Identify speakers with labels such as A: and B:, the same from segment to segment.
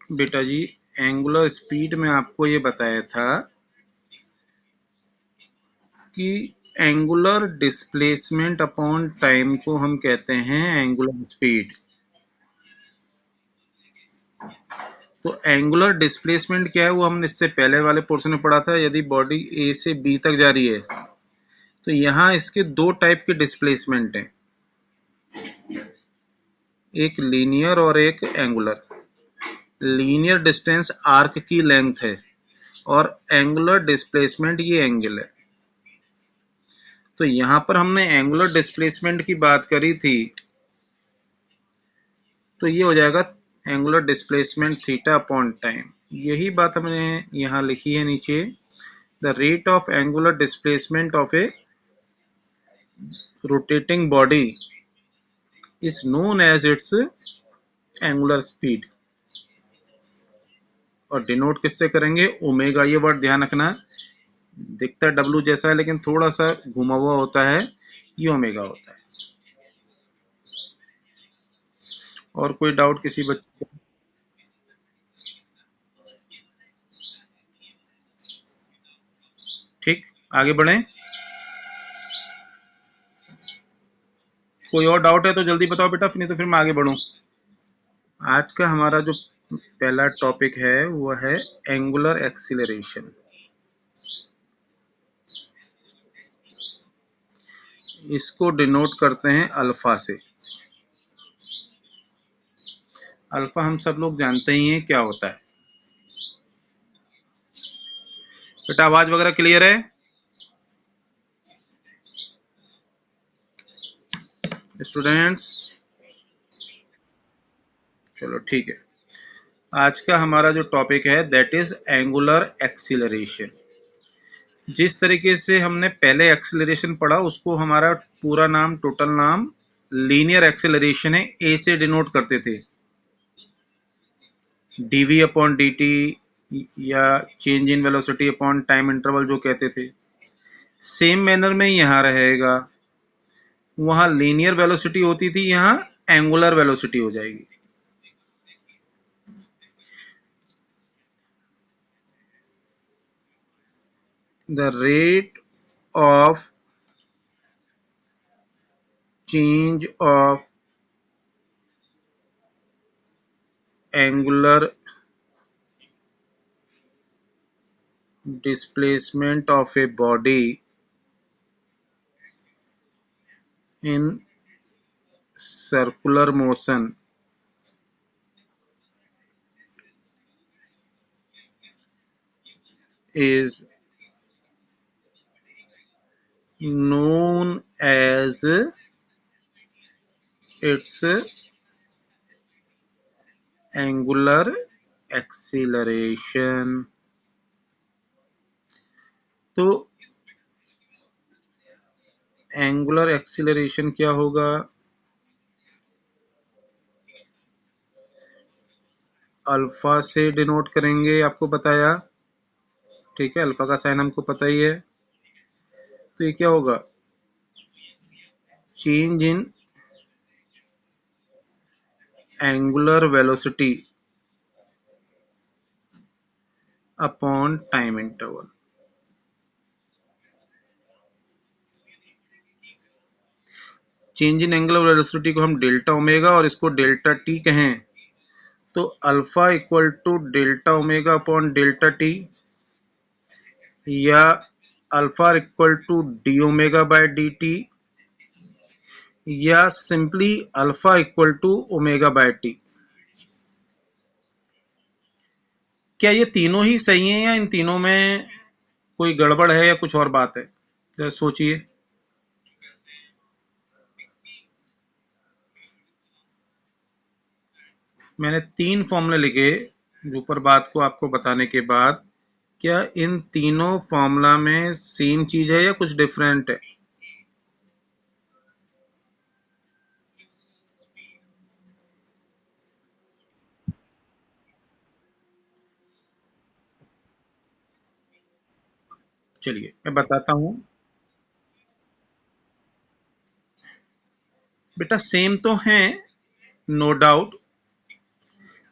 A: बेटा जी angular speed में आपको ये बताया था कि एंगुलर डिस्प्लेसमेंट अपॉन टाइम को हम कहते हैं एंगुलर स्पीड। तो एंगुलर डिस्प्लेसमेंट क्या है वो हमने इससे पहले वाले पोर्शन में पढ़ा था। यदि बॉडी ए से बी तक जा रही है तो यहाँ इसके दो टाइप के डिस्प्लेसमेंट हैं, एक लीनियर और एक एंगुलर। लीनियर डिस्टेंस आर्क की लेंथ है और एंगुलर डिस्प्लेसमेंट ये एंगल है। तो यहां पर हमने एंगुलर डिस्प्लेसमेंट की बात करी थी, तो ये हो जाएगा angular displacement theta upon time. यही बात हमने यहां लिखी है नीचे, the rate of angular displacement of a rotating body is known as its angular speed. और डिनोट किससे करेंगे? ओमेगा। ये वर्ड ध्यान रखना, दिखता है डब्लू जैसा है लेकिन थोड़ा सा घुमा हुआ होता है, ये ओमेगा होता है। और कोई डाउट किसी बच्चे को? ठीक, आगे बढ़ें। कोई और डाउट है तो जल्दी बताओ बेटा, फिर नहीं तो फिर मैं आगे बढ़ूं। आज का हमारा जो पहला टॉपिक है वो है एंगुलर एक्सीलरेशन। इसको डिनोट करते हैं अल्फा से। अल्फा हम सब लोग जानते ही हैं क्या होता है। बेटा आवाज वगैरह क्लियर है? स्टूडेंट्स चलो ठीक है। आज का हमारा जो टॉपिक है दैट इज एंगुलर एक्सीलरेशन। जिस तरीके से हमने पहले एक्सीलरेशन पढ़ा उसको हमारा पूरा नाम, टोटल नाम लीनियर एक्सीलरेशन है, ए से डिनोट करते थे, डीवी अपॉन डी टी या change in velocity upon time interval जो कहते थे। सेम मैनर में यहाँ रहेगा, वहां लीनियर वेलोसिटी होती थी, यहाँ एंगुलर वेलोसिटी हो जाएगी। The rate of change of angular displacement of a body in circular motion is known as its angular acceleration। तो एंगुलर एक्सीलरेशन क्या होगा? अल्फा से डिनोट करेंगे, आपको बताया, ठीक है, अल्फा का साइन हमको पता ही है। तो ये क्या होगा? Change in angular velocity upon time interval. Change in angular velocity को हम डेल्टा ओमेगा और इसको डेल्टा टी कहें तो alpha equal to delta omega upon delta T, या alpha equal to D omega by D T, या simply alpha equal to omega by T. क्या ये तीनों ही सही हैं या इन तीनों में कोई गड़बड़ है या कुछ और बात है? जरा सोचिए। मैंने 3 फॉर्मूले लिखे जो ऊपर बात को आपको बताने के बाद, क्या इन तीनों फॉर्मूला में सेम चीज है या कुछ डिफरेंट है? चलिए मैं बताता हूं। बेटा सेम तो हैं, नो डाउट,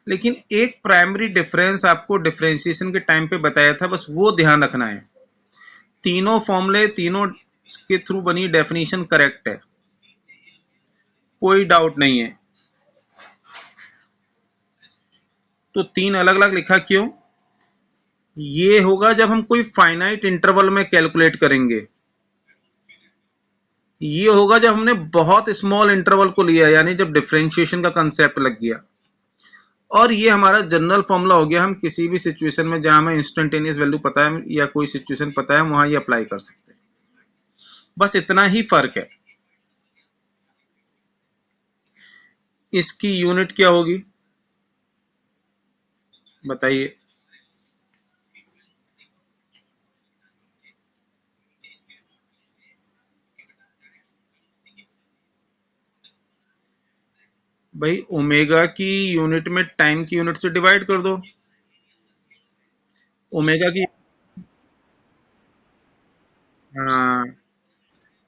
A: लेकिन एक प्राइमरी डिफरेंस आपको डिफरेंशिएशन के टाइम पे बताया था, बस वो ध्यान रखना है। तीनों फॉर्मूले, तीनों के थ्रू बनी डेफिनेशन करेक्ट है, कोई डाउट नहीं है। तो तीन अलग अलग लिखा क्यों? ये होगा जब हम कोई फाइनाइट इंटरवल में कैलकुलेट करेंगे। ये होगा जब हमने बहुत स्मॉल इंटरवल को लिया, यानी जब डिफरेंशिएशन का कंसेप्ट लग गया। और ये हमारा जनरल फॉर्मूला हो गया, हम किसी भी सिचुएशन में जहां हमें इंस्टेंटेनियस वैल्यू पता है या कोई सिचुएशन पता है, वहां ये अप्लाई कर सकते हैं। बस इतना ही फर्क है। इसकी यूनिट क्या होगी बताइए? भाई ओमेगा की यूनिट में टाइम की यूनिट से डिवाइड कर दो। ओमेगा की, हाँ,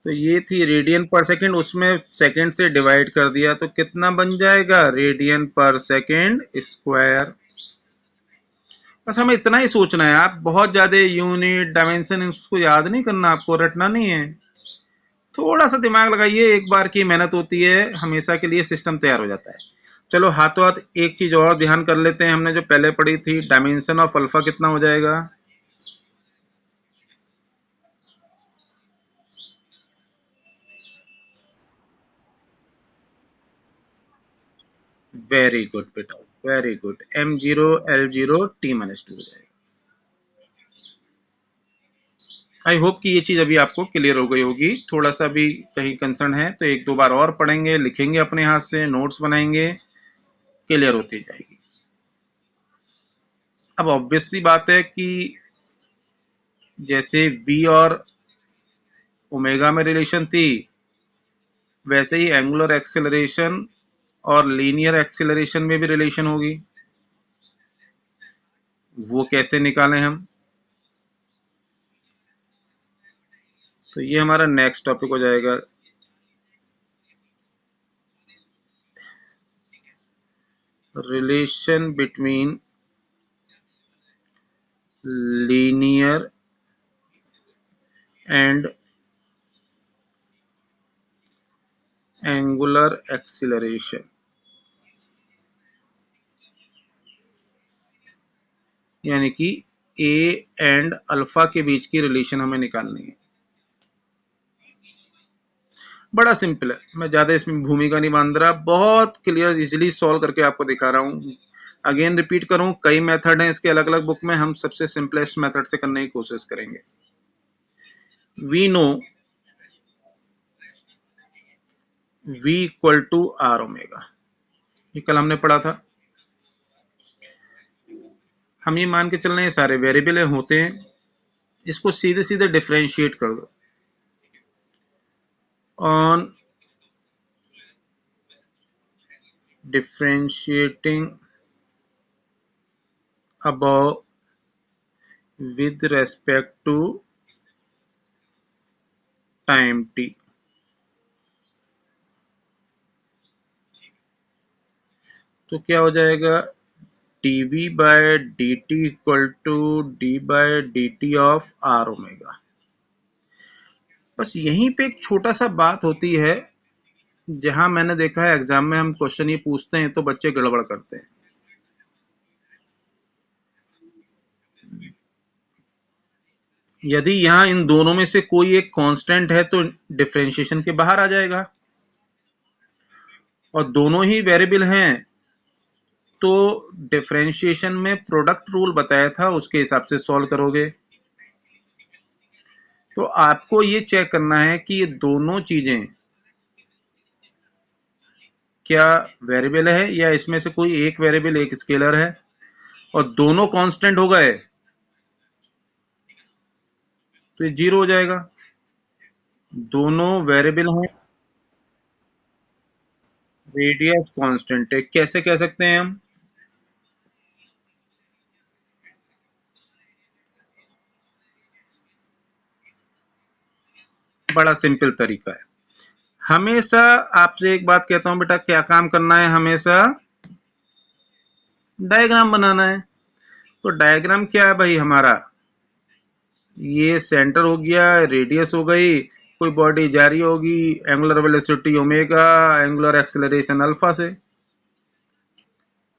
A: तो ये थी रेडियन पर सेकंड, उसमें सेकंड से डिवाइड कर दिया तो कितना बन जाएगा? रेडियन पर सेकंड स्क्वायर। बस हमें इतना ही सोचना है, आप बहुत ज्यादा यूनिट डायमेंशन इसको याद नहीं करना, आपको रटना नहीं है। थोड़ा सा दिमाग लगाइए, एक बार की मेहनत होती है, हमेशा के लिए सिस्टम तैयार हो जाता है। चलो हाथों हाथ एक चीज और ध्यान कर लेते हैं, हमने जो पहले पढ़ी थी, डायमेंशन ऑफ अल्फा कितना हो जाएगा? वेरी गुड बेटा, वेरी गुड। M0L0T-2 हो जाएगा। आई होप कि ये चीज अभी आपको क्लियर हो गई होगी। थोड़ा सा भी कहीं कंसर्न है तो एक दो बार और पढ़ेंगे, लिखेंगे अपने हाथ से, नोट्स बनाएंगे, क्लियर होती जाएगी। अब ऑब्वियस सी बात है कि जैसे v और ओमेगा में रिलेशन थी, वैसे ही एंगुलर एक्सेलरेशन और लीनियर एक्सेलरेशन में भी रिलेशन होगी। वो कैसे निकालें हम? तो ये हमारा नेक्स्ट टॉपिक हो जाएगा, relation between linear and angular acceleration. यानी कि ए एंड अल्फा के बीच की रिलेशन हमें निकालनी है। बड़ा सिंपल है, मैं ज्यादा इसमें भूमिका नहीं बांध रहा, बहुत क्लियर इजीली सॉल्व करके आपको दिखा रहा हूं। अगेन रिपीट करूं, कई मेथड हैं इसके अलग अलग बुक में, हम सबसे सिंपलेस्ट मेथड से करने की कोशिश करेंगे। We know v equal to are omega, ये कल हमने पढ़ा था। हम ये मान के चल रहे हैं सारे वेरिएबल होते हैं, इसको सीधे सीधे डिफरेंशिएट कर दो। On differentiating above with respect to time t, तो क्या हो जाएगा? dv bye dt equal to d by dt of r omega. बस यहीं पे एक छोटा सा बात होती है, जहां मैंने देखा है एग्जाम में हम क्वेश्चन ये पूछते हैं तो बच्चे गड़बड़ करते हैं। यदि यहां इन दोनों में से कोई एक कांस्टेंट है तो डिफरेंशिएशन के बाहर आ जाएगा, और दोनों ही वेरिएबल हैं तो डिफरेंशिएशन में प्रोडक्ट रूल बताया था, उसके हिसाब से सॉल्व करोगे। तो आपको ये चेक करना है कि ये दोनों चीजें क्या वेरिएबल है, या इसमें से कोई एक वेरिएबल एक स्केलर है, और दोनों कांस्टेंट हो गए तो ये जीरो हो जाएगा। दोनों वेरिएबल हैं, रेडियस कांस्टेंट है, कैसे कह सकते हैं हम? बड़ा सिंपल तरीका है। हमेशा आपसे एक बात कहता हूं बेटा, क्या काम करना है? हमेशा डायग्राम बनाना है। तो डायग्राम क्या है भाई हमारा, ये सेंटर हो गया, रेडियस हो गई, कोई बॉडी जा रही होगी, angular velocity omega, angular acceleration alpha से।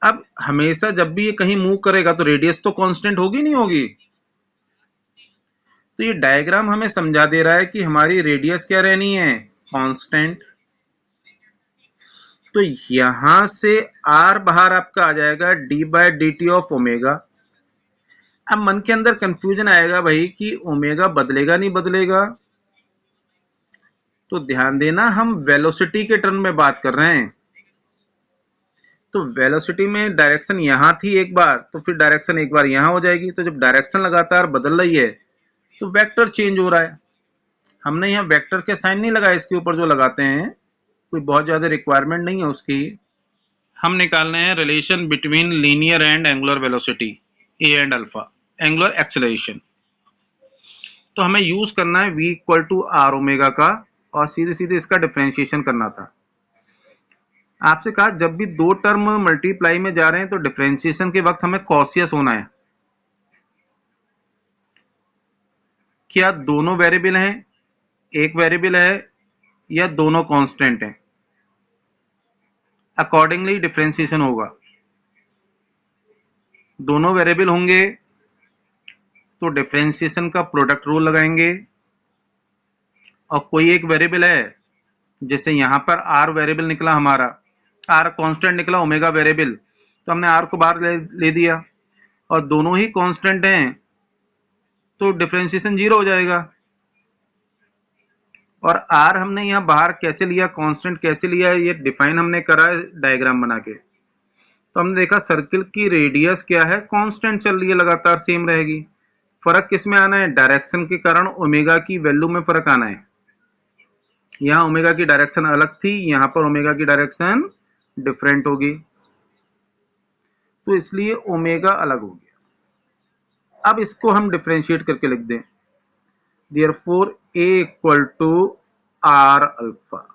A: अब हमेशा जब भी ये कहीं मूव करेगा तो रेडियस तो कांस्टेंट होगी नहीं होगी। तो ये डायग्राम हमें समझा दे रहा है कि हमारी रेडियस क्या रहनी है, कांस्टेंट। तो यहां से आर बाहर आपका आ जाएगा d by D T of omega. अब मन के अंदर कंफ्यूजन आएगा भाई कि ओमेगा बदलेगा नहीं बदलेगा। तो ध्यान देना, हम वेलोसिटी के टर्म में बात कर रहे हैं। तो वेलोसिटी में डायरेक्शन यहां थी एक बार, तो फिर डायरेक्शन एक बार यहां हो जाएगी। तो जब डायरेक्शन लगातार बदल रही है तो वेक्टर चेंज हो रहा है। हमने यहाँ वेक्टर के साइन नहीं लगाए, इसके ऊपर जो लगाते हैं, कोई बहुत ज्यादा रिक्वायरमेंट नहीं है उसकी। हम निकालने हैं relation between linear and angular velocity a and alpha, angular acceleration. तो हमें यूज करना है v equal to are omega का, और सीधे सीधे इसका डिफरेंशिएशन करना था। आपसे कहा जब भी दो टर्म मल्टीप्लाई में जा रहे हैं तो डिफरेंशिएशन के वक्त हमें कॉशियस होना है। क्या दोनों वेरिएबल हैं, एक वेरिएबल है, या दोनों कांस्टेंट हैं, अकॉर्डिंगली डिफरेंशिएशन होगा। दोनों वेरिएबल होंगे तो डिफरेंशिएशन का प्रोडक्ट रूल लगाएंगे। और कोई एक वेरिएबल है, जैसे यहां पर आर वेरिएबल निकला हमारा, आर कांस्टेंट निकला, ओमेगा वेरिएबल, तो हमने आर को बाहर ले दिया, और दोनों ही कांस्टेंट हैं तो डिफरेंशिएशन जीरो हो जाएगा। और आर हमने यहां बाहर कैसे लिया, कांस्टेंट कैसे लिया, ये डिफाइन हमने करा है डायग्राम बना के। तो हमने देखा सर्किल की रेडियस क्या है, कांस्टेंट चल रही है, लगातार सेम रहेगी। फर्क किस में आना है, डायरेक्शन के कारण ओमेगा की वैल्यू में फर्क आना है। यहां ओमेगा की डायरेक्शन अलग थी, यहां पर ओमेगा की डायरेक्शन डिफरेंट होगी, तो इसलिए ओमेगा अलग हो गया। अब इसको हम डिफरेंशिएट करके लिख दें, therefore a equal to r alpha.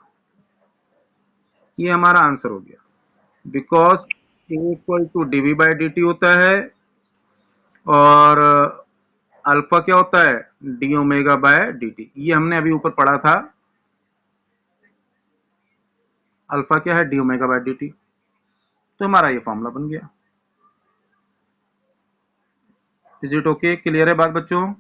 A: ये हमारा आंसर हो गया, because a equal to d v by D t होता है, और अल्फा क्या होता है, d omega by D t. ये हमने अभी ऊपर पढ़ा था, अल्फा क्या है, d omega by D t. तो हमारा ये फॉर्मूला बन गया। इज इट ओके, क्लियर है बात बच्चों?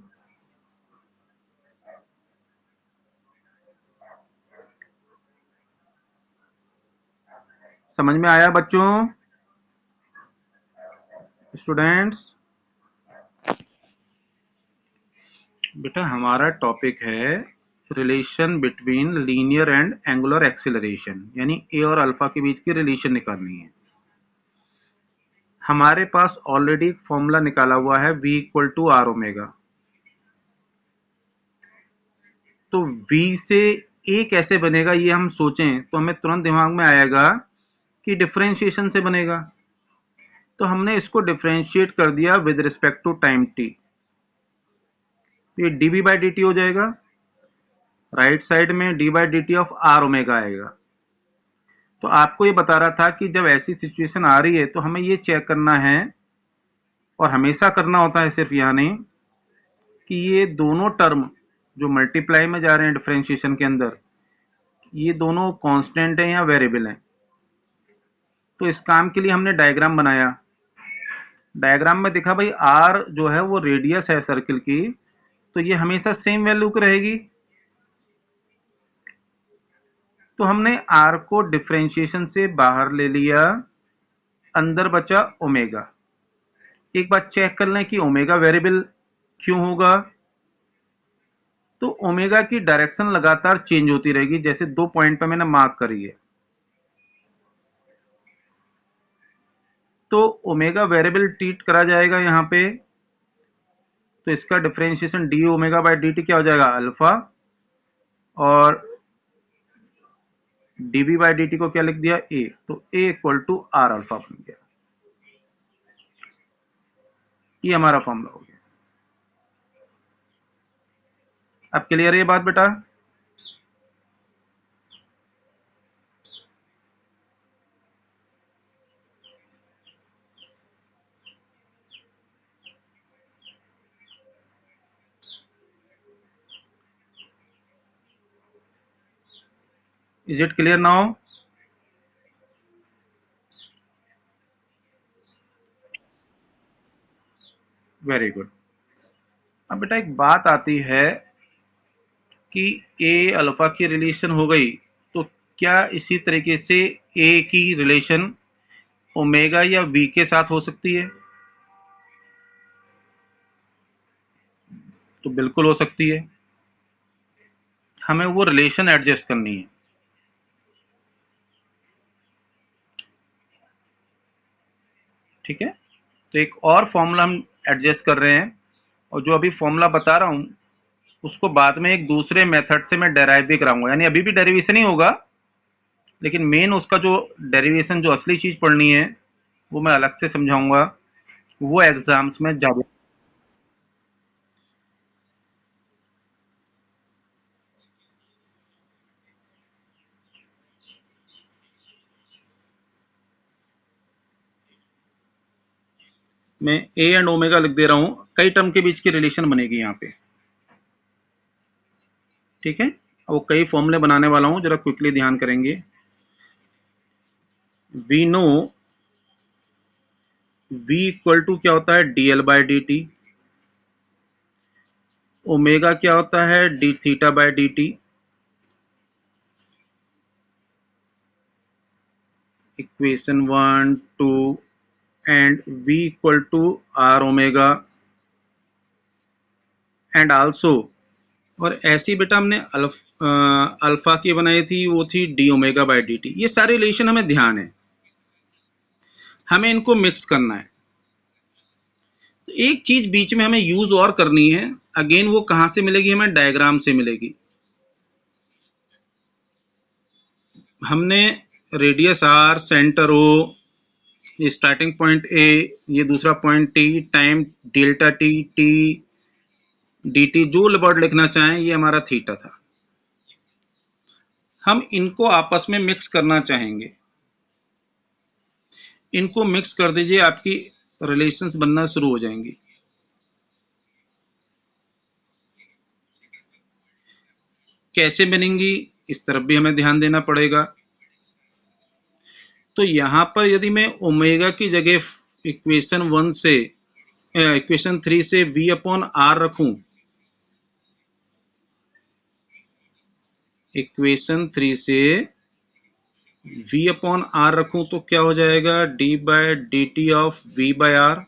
A: समझ में आया बच्चों, स्टूडेंट्स? बेटा हमारा टॉपिक है relation between linear and angular acceleration, यानी ए और अल्फा के बीच की रिलेशन निकालनी है। हमारे पास ऑलरेडी एक फॉर्मूला निकाला हुआ है v equal to are omega. तो v से a कैसे बनेगा, ये हम सोचें तो हमें तुरंत दिमाग में आएगा कि डिफरेंशिएशन से बनेगा। तो हमने इसको डिफरेंशिएट कर दिया with respect to time t। तो ये dv बाई डी टी हो जाएगा, राइट साइड में d by D T of r omega आएगा। तो आपको ये बता रहा था कि जब ऐसी सिचुएशन आ रही है तो हमें ये चेक करना है, और हमेशा करना होता है, सिर्फ यहाँ नहीं, कि ये दोनों टर्म जो मल्टीप्लाई में जा रहे हैं डिफरेंशिएशन के अंदर, ये दोनों कांस्टेंट हैं या वेरिएबल हैं। तो इस काम के लिए हमने डायग्राम बनाया। डायग्राम में दिखा भाई आर जो है वो रेडियस है सर्किल की, तो ये हमेशा सेम वैल्यू की रहेगी। तो हमने आर को डिफरेंशिएशन से बाहर ले लिया, अंदर बचा ओमेगा। एक बात चेक कर लें कि ओमेगा वेरिएबल क्यों होगा। तो ओमेगा की डायरेक्शन लगातार चेंज होती रहेगी, जैसे दो पॉइंट पे मैंने मार्क करी है। तो ओमेगा वेरिएबल ट्रीट करा जाएगा यहाँ पे, तो इसका differentiation D omega by D T क्या हो जाएगा, अल्फा, और डीवी बाई डी टी को क्या लिख दिया, ए। तो ए इक्वल टू आर अल्फा बन गया। ये हमारा फॉर्मूला हो गया। अब क्लियर है ये बात बेटा? Is it clear now? Very good. अब बेटा एक बात आती है कि ए अल्फा की रिलेशन हो गई, तो क्या इसी तरीके से ए की रिलेशन ओमेगा या वी के साथ हो सकती है? तो बिल्कुल हो सकती है। हमें वो रिलेशन एडजस्ट करनी है। ठीक है, तो एक और फॉर्मूला हम एडजस्ट कर रहे हैं, और जो अभी फॉर्मूला बता रहा हूं उसको बाद में एक दूसरे मेथड से मैं डेराइव भी कराऊंगा, यानी अभी भी डेरिवेशन ही होगा, लेकिन मेन उसका जो डेरिवेशन जो असली चीज पढ़नी है वो मैं अलग से समझाऊंगा, वो एग्जाम्स में ज्यादा। मैं ए एंड ओमेगा लिख दे रहा हूं, कई टर्म के बीच की रिलेशन बनेगी यहाँ पे। ठीक है, वो कई फॉर्मूले बनाने वाला हूं, जरा क्विकली ध्यान करेंगे। We know v equal to क्या होता है, d l by D t. Omega क्या होता है, d theta by D t. Equation 1 2 and v equal to are omega and also, और ऐसी बेटा हमने अल्फा की बनाई थी, वो थी D omega by D t. ये सारे रिलेशन हमें ध्यान है, हमें इनको मिक्स करना है। एक चीज बीच में हमें यूज और करनी है, अगेन वो कहां से मिलेगी, हमें डायग्राम से मिलेगी। हमने रेडियस आर, सेंटर ओ, ये स्टार्टिंग पॉइंट ए, ये दूसरा point T, time delta T, T D T, जो वर्ड लिखना चाहें, ये हमारा थीटा था। हम इनको आपस में मिक्स करना चाहेंगे। इनको मिक्स कर दीजिए, आपकी रिलेशंस बनना शुरू हो जाएंगी। कैसे बनेंगी, इस तरफ भी हमें ध्यान देना पड़ेगा। तो यहां पर यदि मैं ओमेगा की जगह इक्वेशन 1 से इक्वेशन 3 से v अपॉन आर रखूं, इक्वेशन 3 से v अपॉन आर रखूं, तो क्या हो जाएगा, d by D T of v by r.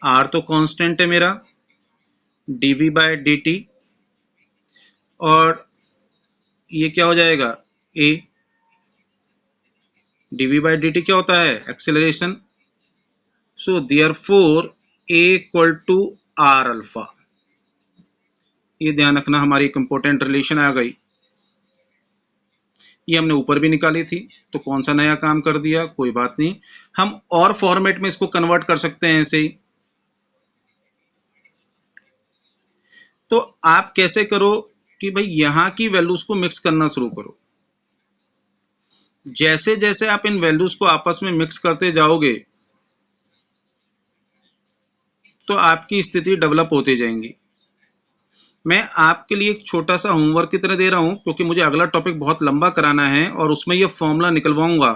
A: R तो कांस्टेंट है मेरा, dv बाय डी टी, और ये क्या हो जाएगा, a। dv by D T क्या होता है, acceleration. So therefore a equal to r alpha. ये ध्यान रखना, हमारी एक इंपॉर्टेंट रिलेशन आ गई। ये हमने ऊपर भी निकाली थी, तो कौन सा नया काम कर दिया, कोई बात नहीं, हम और फॉर्मेट में इसको कन्वर्ट कर सकते हैं ऐसे ही। तो आप कैसे करो कि भाई यहां की वैल्यूज को मिक्स करना शुरू करो। जैसे जैसे आप इन वैल्यूज को आपस में मिक्स करते जाओगे, तो आपकी स्थिति डेवलप होती जाएंगी। मैं आपके लिए एक छोटा सा होमवर्क की तरह दे रहा हूं, क्योंकि मुझे अगला टॉपिक बहुत लंबा कराना है और उसमें ये फॉर्मूला निकलवाऊंगा।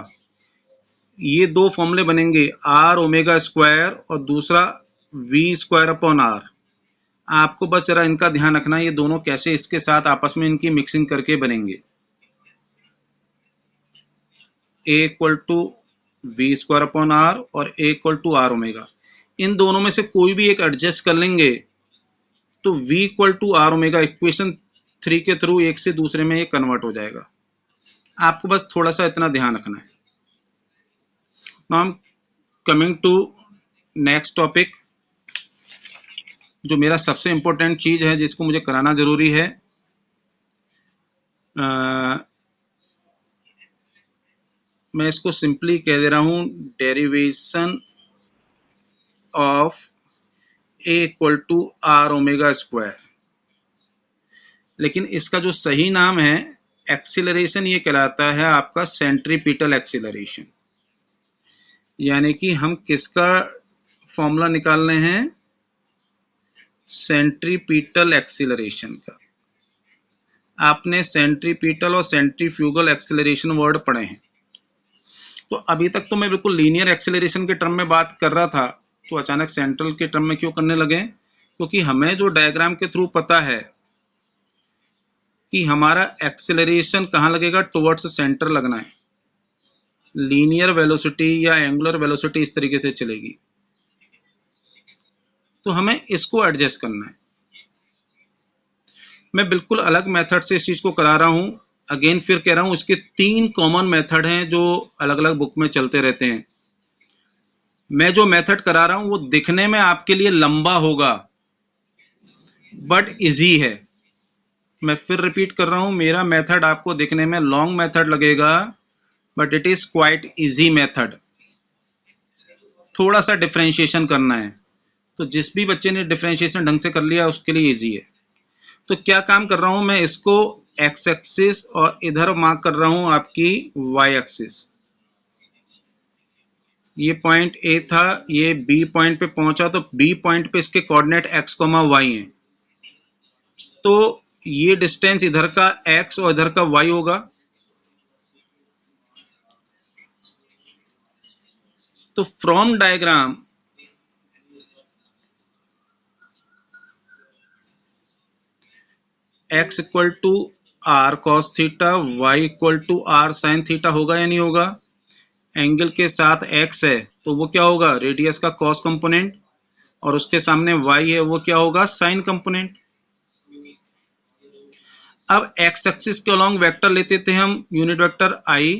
A: ये दो फॉर्मूले बनेंगे, आर ओमेगा स्क्वायर और दूसरा वी स्क्वायर अपॉन आर। आपको बस जरा इनका ध्यान रखना, ये दोनों कैसे इसके साथ आपस में इनकी मिक्सिंग करके बनेंगे। A equal to V square upon R और ए इक्वल टू आर ओमेगा, इन दोनों में से कोई भी एक एडजस्ट कर लेंगे, तो v equal to are omega equation 3 के थ्रू एक से दूसरे में ये कन्वर्ट हो जाएगा। आपको बस थोड़ा सा इतना ध्यान रखना है। Now I am coming to next topic, जो मेरा सबसे इंपॉर्टेंट चीज है जिसको मुझे कराना जरूरी है। मैं इसको सिंपली कह दे रहा हूं, derivation of a equal to are omega square. लेकिन इसका जो सही नाम है एक्सीलरेशन, ये कहलाता है आपका सेंट्रीपिटल एक्सीलरेशन। यानी कि हम किसका फॉर्मूला निकाल रहे हैं, सेंट्रीपिटल एक्सीलरेशन का। आपने सेंट्रीपिटल और सेंट्रीफ्यूगल एक्सेलरेशन वर्ड पढ़े हैं। तो अभी तक तो मैं बिल्कुल लीनियर एक्सेलरेशन के टर्म में बात कर रहा था, तो अचानक सेंट्रल के टर्म में क्यों करने लगे? क्योंकि हमें जो डायग्राम के थ्रू पता है कि हमारा एक्सेलरेशन कहाँ लगेगा, टुवर्ड्स सेंटर लगना है। लीनियर वेलोसिटी या एंगुलर वेलोसिटी इस तरीके से चलेगी, तो हमें इसको एडजस्ट करना है। मैं बिल्कुल अलग मेथड से इस चीज को करा रहा हूं। अगेन फिर कह रहा हूं, इसके 3 कॉमन मेथड हैं जो अलग अलग बुक में चलते रहते हैं। मैं जो मेथड करा रहा हूं वो दिखने में आपके लिए लंबा होगा बट इजी है। मैं फिर रिपीट कर रहा हूं, मेरा मेथड आपको दिखने में लॉन्ग मेथड लगेगा but it is quite easy method. थोड़ा सा डिफरेंशिएशन करना है, तो जिस भी बच्चे ने डिफरेंशिएशन ढंग से कर लिया उसके लिए इजी है। तो क्या काम कर रहा हूं मैं, इसको एक्स एक्सिस और इधर मार्क कर रहा हूं आपकी वाई एक्सिस। ये पॉइंट ए था, ये बी पॉइंट पे पहुंचा, तो बी पॉइंट पे इसके कोऑर्डिनेट एक्स कोमा वाई हैं। तो ये डिस्टेंस इधर का एक्स और इधर का वाई होगा। तो from diagram x equal to r cos theta, y equal to r sine theta होगा या नहीं होगा? एंगल के साथ x है तो वो क्या होगा, रेडियस का कॉस कंपोनेंट, और उसके सामने y है वो क्या होगा, साइन कंपोनेंट। अब x एक्सिस के अलोंग वेक्टर लेते थे हम यूनिट वेक्टर i,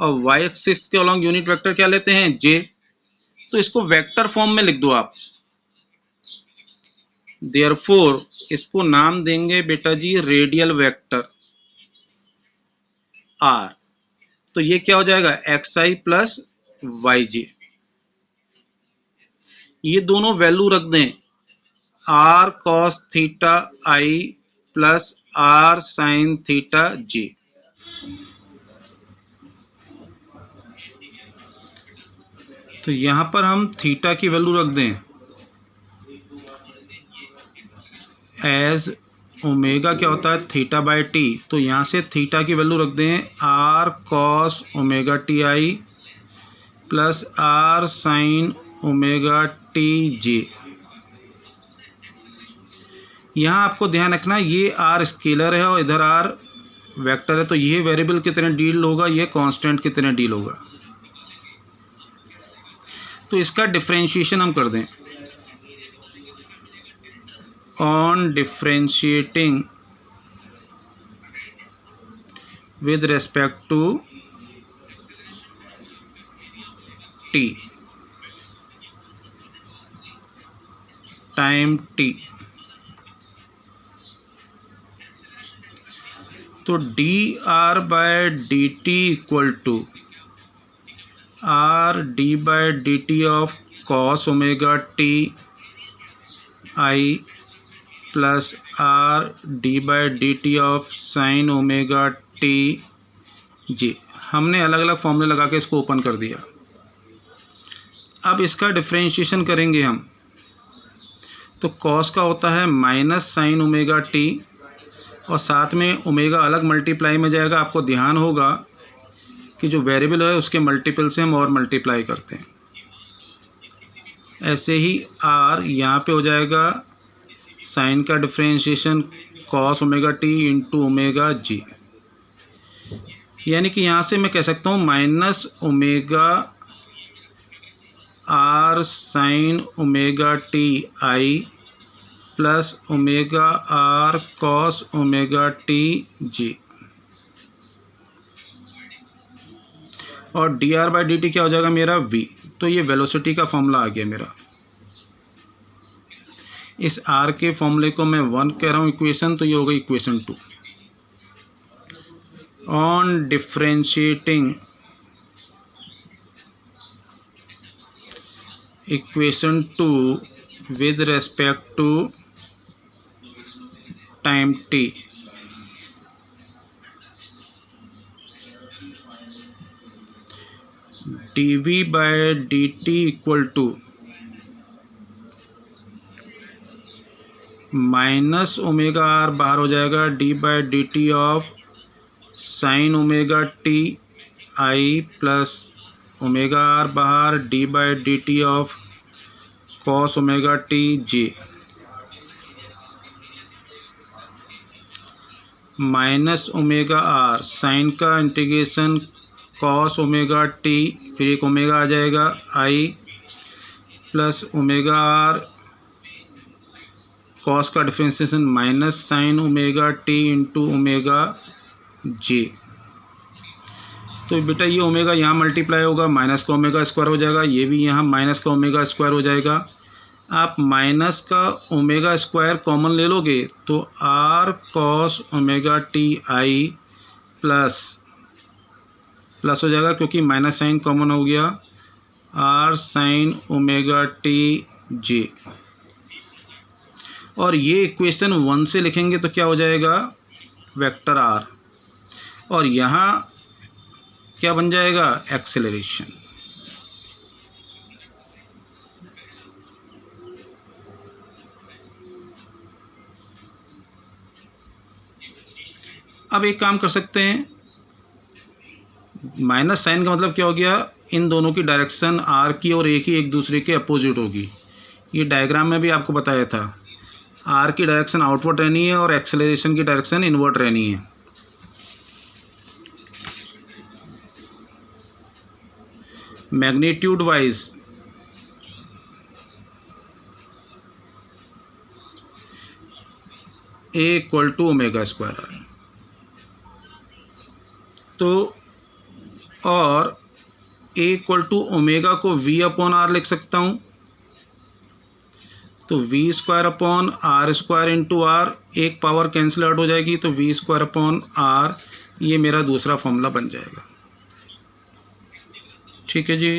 A: और y एक्सिस के अलोंग यूनिट वेक्टर क्या लेते हैं, j। तो इसको वेक्टर फॉर्म में लिख दो आप। देयरफॉर इसको नाम देंगे बेटा जी रेडियल वेक्टर r। तो ये क्या हो जाएगा, xi प्लस yj। ये दोनों वैल्यू रख दें, r cos theta i plus r sin theta j। तो यहां पर हम थीटा की वैल्यू रख दें एज ओमेगा क्या होता है, थीटा बाय टी। तो यहां से थीटा की वैल्यू रख दें r cos omega T I plus r sin omega T J. यहां आपको ध्यान रखना ये r स्केलर है और इधर r वेक्टर है, तो ये वेरिएबल कितने डील होगा, ये कांस्टेंट कितने डील होगा। तो इसका डिफरेंशिएशन हम कर दें। On differentiating with respect to t, time t, तो d r by D t equal to r d by D T of cos omega T I plus r d by D T of sine omega T j. हमने अलग अलग फॉर्मूले लगा के इसको open कर दिया। अब इसका डिफरेंशिएशन करेंगे हम, तो कॉस का होता है माइनस साइन ओमेगा टी, और साथ में ओमेगा अलग मल्टीप्लाई में जाएगा। आपको ध्यान होगा कि जो वेरिएबल है उसके मल्टीपल से हम और मल्टीप्लाई करते हैं। ऐसे ही आर यहाँ पे हो जाएगा साइन का differentiation cos omega T into omega J, यानी कि यहाँ से मैं कह सकता हूँ minus omega R sine omega T I plus omega R cos omega T J. और D R by D T क्या हो जाएगा मेरा v। तो ये वेलोसिटी का फॉर्मूला आ गया मेरा। इस r के फॉर्मूले को मैं 1 कह रहा हूँ इक्वेशन, तो ये होगा equation 2। On differentiating equation 2 with respect to time t, dv bye dt equal to minus omega R बाहर हो जाएगा, D by D T of sine omega T I plus omega R बाहर, D by D T of cos omega T J, minus omega R sine का integration cos omega T, फिर एक omega आ जाएगा I plus omega R cos का differentiation minus sign omega T into omega J. तो बेटा ये omega यहाँ मल्टीप्लाई होगा, माइनस का ओमेगा स्क्वायर हो जाएगा, ये भी यहाँ माइनस का ओमेगा स्क्वायर हो जाएगा। आप माइनस का ओमेगा स्क्वायर कॉमन ले लोगे तो r cos omega T I plus हो जाएगा, क्योंकि माइनस साइन कॉमन हो गया, r sine omega T j. और ये इक्वेशन 1 से लिखेंगे तो क्या हो जाएगा, वेक्टर आर, और यहाँ क्या बन जाएगा, एक्सेलरेशन। अब एक काम कर सकते हैं, माइनस साइन का मतलब क्या हो गया, इन दोनों की डायरेक्शन आर की और ए की एक दूसरे के अपोजिट होगी। ये डायग्राम में भी आपको बताया था, आर की डायरेक्शन आउटवर्ड रहनी है और एक्सेलरेशन की डायरेक्शन इनवर्ड रहनी है। Magnitude wise a equal to omega square r, तो और ए इक्वल टू ओमेगा को वी अपॉन आर लिख सकता हूँ, तो v square upon r square into r, एक पावर कैंसिल आउट हो जाएगी, तो वी स्क्वायर अपॉन आर, ये मेरा दूसरा फॉर्मूला बन जाएगा। ठीक है जी।